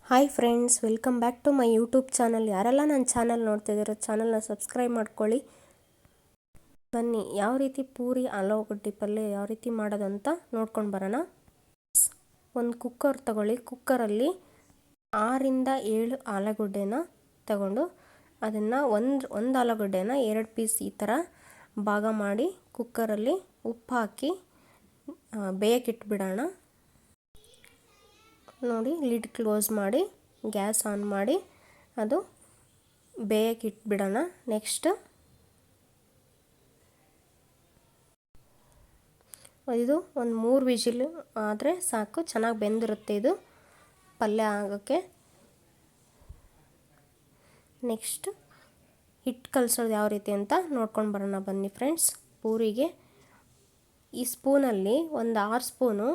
Hi friends, welcome back to my YouTube channel. ಯಾರೆಲ್ಲ ನನ್ನ channel ನೋಡ್ತಿದ್ದೀರೋ ಚಾನಲ್ನ ಸಬ್ಸ್ಕ್ರೈಬ್ ಮಾಡ್ಕೊಳ್ಳಿ. ಬನ್ನಿ ಯಾವ ರೀತಿ ಪೂರಿ ಆಲೂಗಡ್ಡೆ ಪಲ್ಯ ಯಾವ ರೀತಿ ಮಾಡೋದಂತ ನೋಡ್ಕೊಂಡು ಬರೋಣ. ಒಂದು ಕುಕ್ಕರ್ ತಗೊಳ್ಳಿ. ಕುಕ್ಕರಲ್ಲಿ 6-7 ಆಲೂಗಡ್ಡೆನ ತಗೊಂಡು ಅದನ್ನು ಒಂದು ಆಲೂಗಡ್ಡೆನ 2 ಪೀಸ್ ಈ ಥರ ಭಾಗ ಮಾಡಿ ಕುಕ್ಕರಲ್ಲಿ ಉಪ್ಪು ಹಾಕಿ ಬೇಯಕ್ಕಿಟ್ಬಿಡೋಣ. ನೋಡಿ, ಲಿಡ್ ಕ್ಲೋಸ್ ಮಾಡಿ ಗ್ಯಾಸ್ ಆನ್ ಮಾಡಿ ಅದು ಬೇಯಕ್ಕಿಟ್ಬಿಡೋಣ. ನೆಕ್ಸ್ಟ್ ಇದು ಒಂದು 3 ವಿಜಿಲ್ ಆದರೆ ಸಾಕು, ಚೆನ್ನಾಗಿ ಬೆಂದಿರುತ್ತೆ ಇದು ಪಲ್ಯ ಆಗೋಕ್ಕೆ. ನೆಕ್ಸ್ಟ್ ಹಿಟ್ಟು ಕಲಸೋದು ಯಾವ ರೀತಿ ಅಂತ ನೋಡ್ಕೊಂಡು ಬರೋಣ ಬನ್ನಿ ಫ್ರೆಂಡ್ಸ್. ಪೂರಿಗೆ ಈ ಸ್ಪೂನಲ್ಲಿ ಒಂದು 6 ಸ್ಪೂನು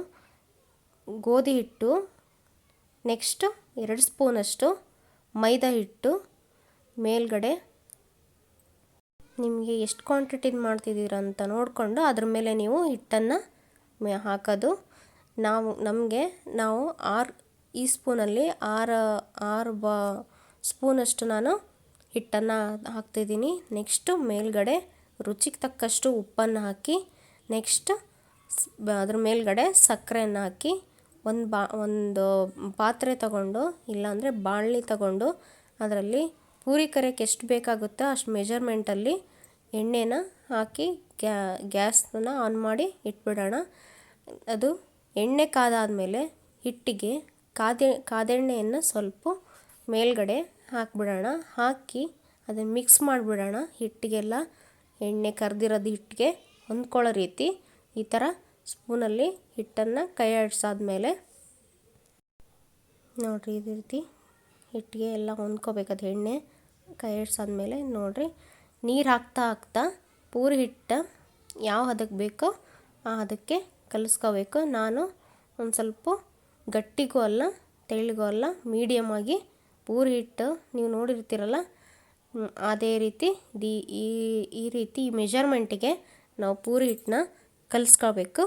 ಗೋಧಿ ಹಿಟ್ಟು, ನೆಕ್ಸ್ಟ್ 2 ಸ್ಪೂನಷ್ಟು ಮೈದಾ ಹಿಟ್ಟು, ಮೇಲ್ಗಡೆ ನಿಮಗೆ ಎಷ್ಟು ಕ್ವಾಂಟಿಟಿದು ಮಾಡ್ತಿದ್ದೀರ ಅಂತ ನೋಡಿಕೊಂಡು ಅದ್ರ ಮೇಲೆ ನೀವು ಹಿಟ್ಟನ್ನು ಹಾಕೋದು. ನಾವು 6 ಈ ಸ್ಪೂನಲ್ಲಿ 6 ಸ್ಪೂನಷ್ಟು ನಾನು ಹಿಟ್ಟನ್ನು ಹಾಕ್ತಿದ್ದೀನಿ. ನೆಕ್ಸ್ಟು ಮೇಲ್ಗಡೆ ರುಚಿಗೆ ತಕ್ಕಷ್ಟು ಉಪ್ಪನ್ನು ಹಾಕಿ, ನೆಕ್ಸ್ಟ್ ಅದ್ರ ಮೇಲ್ಗಡೆ ಸಕ್ಕರೆಯನ್ನು ಹಾಕಿ ಒಂದು ಪಾತ್ರೆ ತಗೊಂಡು, ಇಲ್ಲಾಂದರೆ ಬಾಣಲಿ ತಗೊಂಡು ಅದರಲ್ಲಿ ಪೂರಿ ಕರಿಯೋಕ್ಕೆ ಎಷ್ಟು ಬೇಕಾಗುತ್ತೋ ಅಷ್ಟು ಮೆಜರ್ಮೆಂಟಲ್ಲಿ ಎಣ್ಣೆನ ಹಾಕಿ ಗ್ಯಾಸನ್ನು ಆನ್ ಮಾಡಿ ಇಟ್ಬಿಡೋಣ. ಅದು ಎಣ್ಣೆ ಕಾದಾದಮೇಲೆ ಹಿಟ್ಟಿಗೆ ಕಾದೆಣ್ಣೆಯನ್ನು ಸ್ವಲ್ಪ ಮೇಲ್ಗಡೆ ಹಾಕಿಬಿಡೋಣ. ಹಾಕಿ ಅದನ್ನು ಮಿಕ್ಸ್ ಮಾಡಿಬಿಡೋಣ. ಹಿಟ್ಟಿಗೆಲ್ಲ ಎಣ್ಣೆ ಕರೆದಿರೋದು ಹಿಟ್ಟಿಗೆ ಹೊಂದ್ಕೊಳ್ಳೋ ರೀತಿ ಈ ಥರ ಸ್ಪೂನಲ್ಲಿ ಹಿಟ್ಟನ್ನು ಕೈ ಆಡಿಸಾದ್ಮೇಲೆ ನೋಡಿರಿ, ಇದೇ ರೀತಿ ಹಿಟ್ಟಿಗೆ ಎಲ್ಲ ಹೊಂದ್ಕೋಬೇಕದು ಎಣ್ಣೆ ಕೈ ಆಡಿಸಾದ್ಮೇಲೆ. ನೋಡಿರಿ, ನೀರು ಹಾಕ್ತಾ ಪೂರಿ ಹಿಟ್ಟು ಯಾವ ಹದಕ್ಕೆ ಬೇಕೋ ಆ ಹದಕ್ಕೆ ಕಲಿಸ್ಕೋಬೇಕು. ನಾನು ಒಂದು ಸ್ವಲ್ಪ ಗಟ್ಟಿಗೂ ಅಲ್ಲ ತೆಳ್ಳಗೂ ಅಲ್ಲ, ಮೀಡಿಯಮಾಗಿ ಪೂರಿ ಹಿಟ್ಟು ನೀವು ನೋಡಿರ್ತೀರಲ್ಲ ಅದೇ ರೀತಿ ಈ ರೀತಿ ಮೆಜರ್ಮೆಂಟಿಗೆ ನಾವು ಪೂರಿ ಹಿಟ್ಟನ್ನ ಕಲಿಸ್ಕೋಬೇಕು.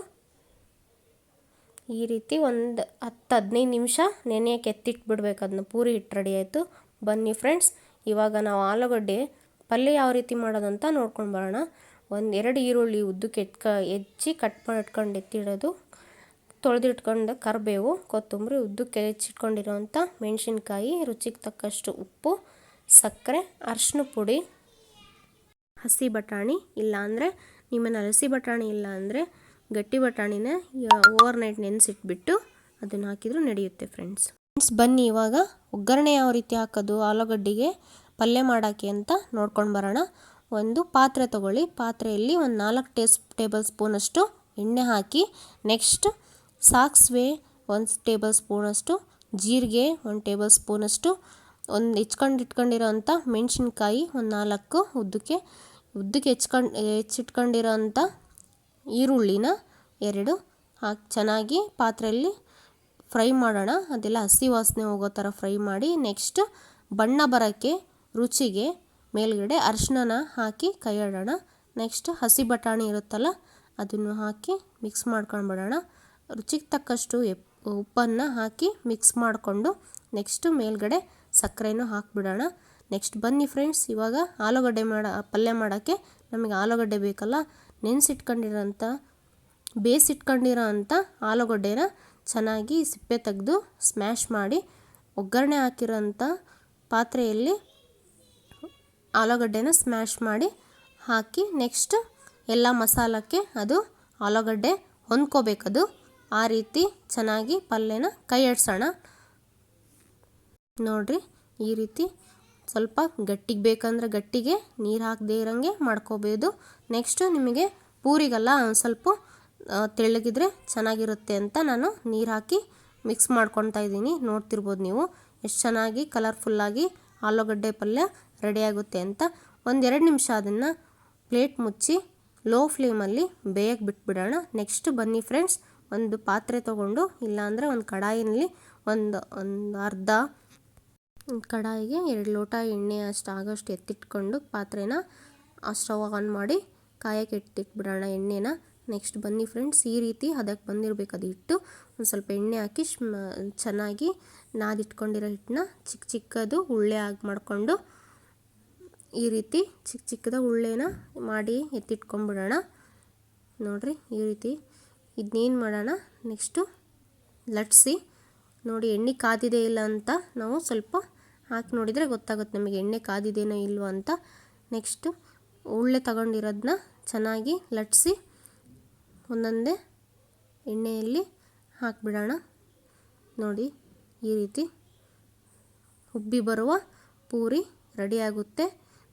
ಈ ರೀತಿ ಒಂದು 10-15 ನಿಮಿಷ ನೆನೆಯೋಕ್ಕೆ ಎತ್ತಿಟ್ಬಿಡ್ಬೇಕು. ಅದನ್ನ ಪೂರಿ ಹಿಟ್ಟು ರೆಡಿ ಆಯಿತು. ಬನ್ನಿ ಫ್ರೆಂಡ್ಸ್, ಇವಾಗ ನಾವು ಆಲೂಗಡ್ಡೆ ಪಲ್ಯ ಯಾವ ರೀತಿ ಮಾಡೋದಂತ ನೋಡ್ಕೊಂಡು ಬರೋಣ. 1-2 ಈರುಳ್ಳಿ ಉದ್ದಕ್ಕೆ ಹೆಚ್ಚಿ ಕಟ್ ಮಾಡಿಟ್ಕೊಂಡು ಎತ್ತಿಡೋದು, ತೊಳೆದಿಟ್ಕೊಂಡು ಕರಿಬೇವು, ಕೊತ್ತಂಬರಿ, ಉದ್ದಕ್ಕೆ ಹೆಚ್ಚಿಟ್ಕೊಂಡಿರೋವಂಥ ಮೆಣಸಿನ್ಕಾಯಿ, ರುಚಿಗೆ ತಕ್ಕಷ್ಟು ಉಪ್ಪು, ಸಕ್ಕರೆ, ಅರಿಶಿನ ಪುಡಿ, ಹಸಿ ಬಟಾಣಿ. ಇಲ್ಲಾಂದರೆ ನಿಮ್ಮನ್ನು ಹಸಿ ಬಟಾಣಿ ಇಲ್ಲ ಅಂದರೆ ಗಟ್ಟಿ ಬಟಾಣಿನ ಓವರ್ನೈಟ್ ನೆನೆಸಿಟ್ಬಿಟ್ಟು ಅದನ್ನು ಹಾಕಿದರೂ ನಡೆಯುತ್ತೆ ಫ್ರೆಂಡ್ಸ್. ಬನ್ನಿ ಇವಾಗ ಒಗ್ಗರಣೆ ಯಾವ ರೀತಿ ಹಾಕೋದು ಆಲೂಗಡ್ಡೆಗೆ ಪಲ್ಯ ಮಾಡೋಕ್ಕೆ ಅಂತ ನೋಡ್ಕೊಂಡು ಬರೋಣ. ಒಂದು ಪಾತ್ರೆ ತಗೊಳ್ಳಿ. ಪಾತ್ರೆಯಲ್ಲಿ ಒಂದು 4 ಟೇಬಲ್ ಸ್ಪೂನಷ್ಟು ಎಣ್ಣೆ ಹಾಕಿ, ನೆಕ್ಸ್ಟ್ ಸಾಸಿವೆ 1 ಟೇಬಲ್ ಸ್ಪೂನಷ್ಟು, ಜೀರಿಗೆ 1 ಟೇಬಲ್ ಸ್ಪೂನಷ್ಟು, ಒಂದು ಇಟ್ಕೊಂಡಿರೋಂಥ ಮೆಣಸಿನ್ಕಾಯಿ ಒಂದು 4 ಉದ್ದಕ್ಕೆ ಹೆಚ್ಚಿಟ್ಕೊಂಡಿರೋಂಥ ಈರುಳ್ಳಿನ 2 ಹಾಕಿ ಚೆನ್ನಾಗಿ ಪಾತ್ರೆಯಲ್ಲಿ ಫ್ರೈ ಮಾಡೋಣ. ಅದೆಲ್ಲ ಹಸಿ ವಾಸನೆ ಹೋಗೋ ಥರ ಫ್ರೈ ಮಾಡಿ, ನೆಕ್ಸ್ಟ್ ಬಣ್ಣ ಬರೋಕ್ಕೆ ರುಚಿಗೆ ಮೇಲ್ಗಡೆ ಅರಿಶಿನ ಹಾಕಿ ಕೈ ಆಡೋಣ. ನೆಕ್ಸ್ಟ್ ಹಸಿ ಬಟಾಣಿ ಇರುತ್ತಲ್ಲ ಅದನ್ನು ಹಾಕಿ ಮಿಕ್ಸ್ ಮಾಡ್ಕೊಂಡ್ಬಿಡೋಣ. ರುಚಿಗೆ ತಕ್ಕಷ್ಟು ಉಪ್ಪನ್ನು ಹಾಕಿ ಮಿಕ್ಸ್ ಮಾಡಿಕೊಂಡು ನೆಕ್ಸ್ಟು ಮೇಲ್ಗಡೆ ಸಕ್ಕರೆನೂ ಹಾಕಿಬಿಡೋಣ. ನೆಕ್ಸ್ಟ್ ಬನ್ನಿ ಫ್ರೆಂಡ್ಸ್, ಇವಾಗ ಆಲೂಗಡ್ಡೆ ಪಲ್ಯ ಮಾಡೋಕ್ಕೆ ನಮಗೆ ಆಲೂಗಡ್ಡೆ ಬೇಕಲ್ಲ. ಬೇಯಿಸಿಟ್ಕೊಂಡಿರೋ ಅಂಥ ಆಲೂಗಡ್ಡೆನ ಚೆನ್ನಾಗಿ ಸಿಪ್ಪೆ ತೆಗೆದು ಸ್ಮ್ಯಾಶ್ ಮಾಡಿ ಒಗ್ಗರಣೆ ಹಾಕಿರೋಂಥ ಪಾತ್ರೆಯಲ್ಲಿ ಆಲೂಗಡ್ಡೆನ ಸ್ಮ್ಯಾಶ್ ಮಾಡಿ ಹಾಕಿ, ನೆಕ್ಸ್ಟ್ ಎಲ್ಲ ಮಸಾಲಕ್ಕೆ ಅದು ಆಲೂಗಡ್ಡೆ ಹೊಂದ್ಕೋಬೇಕದು. ಆ ರೀತಿ ಚೆನ್ನಾಗಿ ಪಲ್ಯನ ಕೈ ಆಡಿಸೋಣ. ನೋಡಿರಿ, ಈ ರೀತಿ ಸ್ವಲ್ಪ ಗಟ್ಟಿಗೆ ಬೇಕಂದ್ರೆ ಗಟ್ಟಿಗೆ, ನೀರು ಹಾಕದೇ ಇರೋಂಗೆ ಮಾಡ್ಕೋಬೋದು. ನೆಕ್ಸ್ಟು ನಿಮಗೆ ಪೂರಿಗೆಲ್ಲ ಸ್ವಲ್ಪ ತೆಳ್ಳಗಿದ್ರೆ ಚೆನ್ನಾಗಿರುತ್ತೆ ಅಂತ ನಾನು ನೀರು ಹಾಕಿ ಮಿಕ್ಸ್ ಮಾಡ್ಕೊತಾ ಇದ್ದೀನಿ. ನೋಡ್ತಿರ್ಬೋದು ನೀವು ಎಷ್ಟು ಚೆನ್ನಾಗಿ ಕಲರ್ಫುಲ್ಲಾಗಿ ಆಲೂಗಡ್ಡೆ ಪಲ್ಯ ರೆಡಿಯಾಗುತ್ತೆ ಅಂತ. 1-2 ನಿಮಿಷ ಅದನ್ನು ಪ್ಲೇಟ್ ಮುಚ್ಚಿ ಲೋ ಫ್ಲೇಮಲ್ಲಿ ಬೇಯಕ್ಕೆ ಬಿಟ್ಬಿಡೋಣ. ನೆಕ್ಸ್ಟ್ ಬನ್ನಿ ಫ್ರೆಂಡ್ಸ್, ಒಂದು ಪಾತ್ರೆ ತೊಗೊಂಡು, ಇಲ್ಲಾಂದರೆ ಒಂದು ಕಡಾಯಿನಲ್ಲಿ ಒಂದು ಅರ್ಧ ಕಡಾಯಿಗೆ 2 ಲೋಟ ಎಣ್ಣೆ ಆಗೋಷ್ಟು ಎತ್ತಿಟ್ಕೊಂಡು ಪಾತ್ರೆನ ಸ್ಟವ್ ಆನ್ ಮಾಡಿ ಕಾಯಕ್ಕೆ ಎತ್ತಿಟ್ಬಿಡೋಣ ಎಣ್ಣೆನ. ನೆಕ್ಸ್ಟ್ ಬನ್ನಿ ಫ್ರೆಂಡ್ಸ್, ಈ ರೀತಿ ಹದಕ್ಕೆ ಬಂದಿರಬೇಕು ಅದು ಹಿಟ್ಟು. ಒಂದು ಸ್ವಲ್ಪ ಎಣ್ಣೆ ಹಾಕಿ ಚೆನ್ನಾಗಿ ನಾದಿಟ್ಕೊಂಡಿರೋ ಹಿಟ್ಟನ್ನ ಚಿಕ್ಕ ಚಿಕ್ಕದು ಉಳ್ಳೆ ಆಗಿ ಮಾಡಿಕೊಂಡು ಈ ರೀತಿ ಚಿಕ್ಕ ಚಿಕ್ಕದ ಉಳ್ಳೆನ ಮಾಡಿ ಎತ್ತಿಟ್ಕೊಂಡ್ಬಿಡೋಣ. ನೋಡಿರಿ ಈ ರೀತಿ ಇದನ್ನೇನು ಮಾಡೋಣ, ನೆಕ್ಸ್ಟು ಲಟ್ಸಿ ನೋಡಿ ಎಣ್ಣೆ ಕಾದಿದೆ ಇಲ್ಲ ಅಂತ ನಾವು ಸ್ವಲ್ಪ ಹಾಕಿ ನೋಡಿದರೆ ಗೊತ್ತಾಗುತ್ತೆ ನಮಗೆ ಎಣ್ಣೆ ಕಾದಿದೆನೋ ಇಲ್ವೋ ಅಂತ. ನೆಕ್ಸ್ಟು ಉಳ್ಳೆ ತಗೊಂಡಿರೋದನ್ನ ಚೆನ್ನಾಗಿ ಲಟ್ಸಿ ಒಂದೊಂದೇ ಎಣ್ಣೆಯಲ್ಲಿ ಹಾಕಿಬಿಡೋಣ. ನೋಡಿ ಈ ರೀತಿ ಉಬ್ಬಿ ಬರುವ ಪೂರಿ ರೆಡಿಯಾಗುತ್ತೆ.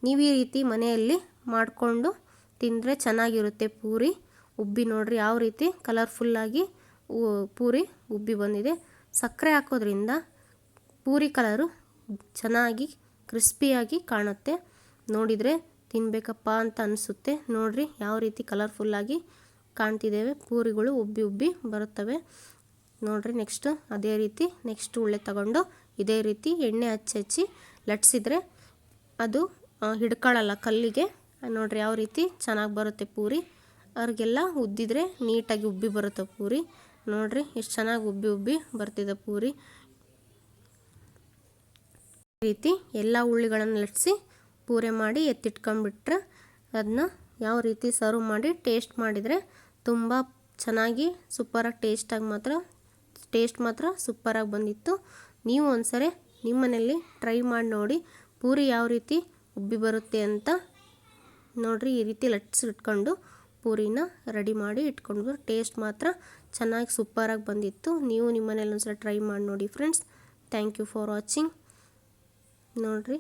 ನೀವು ಈ ರೀತಿ ಮನೆಯಲ್ಲಿ ಮಾಡಿಕೊಂಡು ತಿಂದರೆ ಚೆನ್ನಾಗಿರುತ್ತೆ ಪೂರಿ. ಉಬ್ಬಿ ನೋಡಿರಿ ಯಾವ ರೀತಿ ಕಲರ್ಫುಲ್ಲಾಗಿ ಪೂರಿ ಉಬ್ಬಿ ಬಂದಿದೆ. ಸಕ್ಕರೆ ಹಾಕೋದ್ರಿಂದ ಪೂರಿ ಕಲರು ಚೆನ್ನಾಗಿ ಕ್ರಿಸ್ಪಿಯಾಗಿ ಕಾಣುತ್ತೆ. ನೋಡಿದರೆ ತಿನ್ನಬೇಕಪ್ಪ ಅಂತ ಅನಿಸುತ್ತೆ. ನೋಡಿರಿ ಯಾವ ರೀತಿ ಕಲರ್ಫುಲ್ಲಾಗಿ ಕಾಣ್ತಿದ್ದೇವೆ, ಪೂರಿಗಳು ಉಬ್ಬಿ ಉಬ್ಬಿ ಬರುತ್ತವೆ. ನೋಡಿರಿ ನೆಕ್ಸ್ಟು ಅದೇ ರೀತಿ ನೆಕ್ಸ್ಟ್ ಉಳ್ಳೆ ತಗೊಂಡು ಇದೇ ರೀತಿ ಎಣ್ಣೆ ಹಚ್ಚಿ ಲಟ್ಸಿದ್ರೆ ಅದು ಹಿಡ್ಕೊಳ್ಳಲ್ಲ ಕಲ್ಲಿಗೆ. ನೋಡಿರಿ ಯಾವ ರೀತಿ ಚೆನ್ನಾಗಿ ಬರುತ್ತೆ ಪೂರಿ. ಅವ್ರಿಗೆಲ್ಲ ಉದ್ದಿದ್ರೆ ನೀಟಾಗಿ ಉಬ್ಬಿ ಬರುತ್ತೆ ಪೂರಿ. ನೋಡಿರಿ ಎಷ್ಟು ಚೆನ್ನಾಗಿ ಉಬ್ಬಿ ಉಬ್ಬಿ ಬರ್ತಿದೆ ಪೂರಿ. ಈ ರೀತಿ ಎಲ್ಲ ಉಳ್ಳಿಗಳನ್ನು ಲಟ್ಸಿ ಪೂರೆ ಮಾಡಿ ಎತ್ತಿಟ್ಕೊಂಡ್ಬಿಟ್ರೆ ಅದನ್ನ ಯಾವ ರೀತಿ ಸರ್ವ್ ಮಾಡಿ ಟೇಸ್ಟ್ ಮಾಡಿದರೆ ತುಂಬ ಚೆನ್ನಾಗಿ ಸೂಪರಾಗಿ ಟೇಸ್ಟ್ ಮಾತ್ರ ಸೂಪರಾಗಿ ಬಂದಿತ್ತು. ನೀವು ಒಂದ್ಸರಿ ನಿಮ್ಮ ಮನೆಯಲ್ಲಿ ಟ್ರೈ ಮಾಡಿ ನೋಡಿ ಪೂರಿ ಯಾವ ರೀತಿ ಉಬ್ಬಿ ಬರುತ್ತೆ ಅಂತ. ನೋಡಿರಿ ಈ ರೀತಿ ಲಟ್ಸಿಟ್ಕೊಂಡು ಪೂರಿನ ರೆಡಿ ಮಾಡಿ ಇಟ್ಕೊಂಡು ಟೇಸ್ಟ್ ಮಾತ್ರ ಚೆನ್ನಾಗಿ ಸೂಪರಾಗಿ ಬಂದಿತ್ತು. ನೀವು ನಿಮ್ಮ ಮನೇಲಿ ಒಂದ್ಸಲ ಟ್ರೈ ಮಾಡಿ ನೋಡಿ friends. Thank you for watching. ನೋಡಿರಿ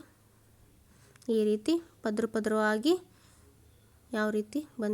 ಈ ರೀತಿ ಪದ್ರವಾಗಿ ಯಾವ ರೀತಿ ಬಂದು